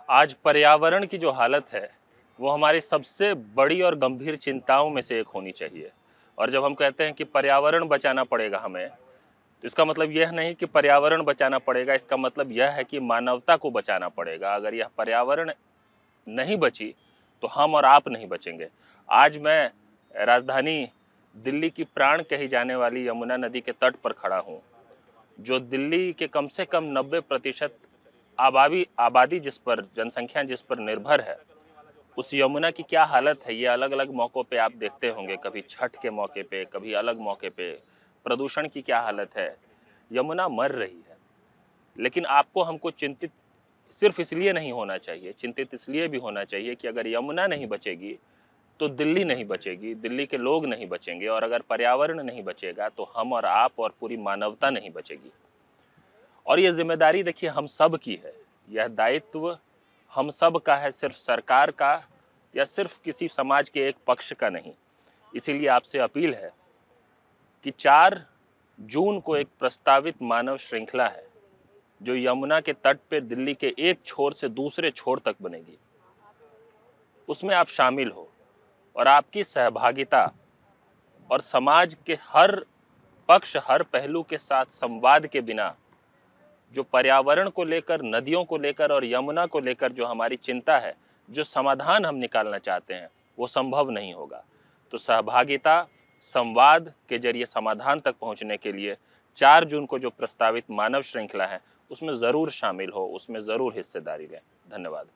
आज पर्यावरण की जो हालत है वो हमारी सबसे बड़ी और गंभीर चिंताओं में से एक होनी चाहिए। और जब हम कहते हैं कि पर्यावरण बचाना पड़ेगा हमें, तो इसका मतलब यह नहीं कि पर्यावरण बचाना पड़ेगा, इसका मतलब यह है कि मानवता को बचाना पड़ेगा। अगर यह पर्यावरण नहीं बची तो हम और आप नहीं बचेंगे। आज मैं राजधानी दिल्ली की प्राण कही जाने वाली यमुना नदी के तट पर खड़ा हूँ, जो दिल्ली के कम से कम 90% आबादी जिस पर, जनसंख्या जिस पर निर्भर है, उस यमुना की क्या हालत है ये अलग अलग मौक़ों पे आप देखते होंगे। कभी छठ के मौके पे, कभी अलग मौके पे। प्रदूषण की क्या हालत है, यमुना मर रही है। लेकिन आपको हमको चिंतित सिर्फ इसलिए नहीं होना चाहिए, चिंतित इसलिए भी होना चाहिए कि अगर यमुना नहीं बचेगी तो दिल्ली नहीं बचेगी, दिल्ली के लोग नहीं बचेंगे, और अगर पर्यावरण नहीं बचेगा तो हम और आप और पूरी मानवता नहीं बचेगी। और ये जिम्मेदारी देखिए हम सब की है, यह दायित्व हम सब का है, सिर्फ सरकार का या सिर्फ किसी समाज के एक पक्ष का नहीं। इसीलिए आपसे अपील है कि 4 जून को एक प्रस्तावित मानव श्रृंखला है जो यमुना के तट पे दिल्ली के एक छोर से दूसरे छोर तक बनेगी। उसमें आप शामिल हो, और आपकी सहभागिता और समाज के हर पक्ष, हर पहलू के साथ संवाद के बिना जो पर्यावरण को लेकर, नदियों को लेकर और यमुना को लेकर जो हमारी चिंता है, जो समाधान हम निकालना चाहते हैं, वो संभव नहीं होगा। तो सहभागिता, संवाद के जरिए समाधान तक पहुंचने के लिए 4 जून को जो प्रस्तावित मानव श्रृंखला है, उसमें ज़रूर शामिल हो, उसमें ज़रूर हिस्सेदारी लें। धन्यवाद।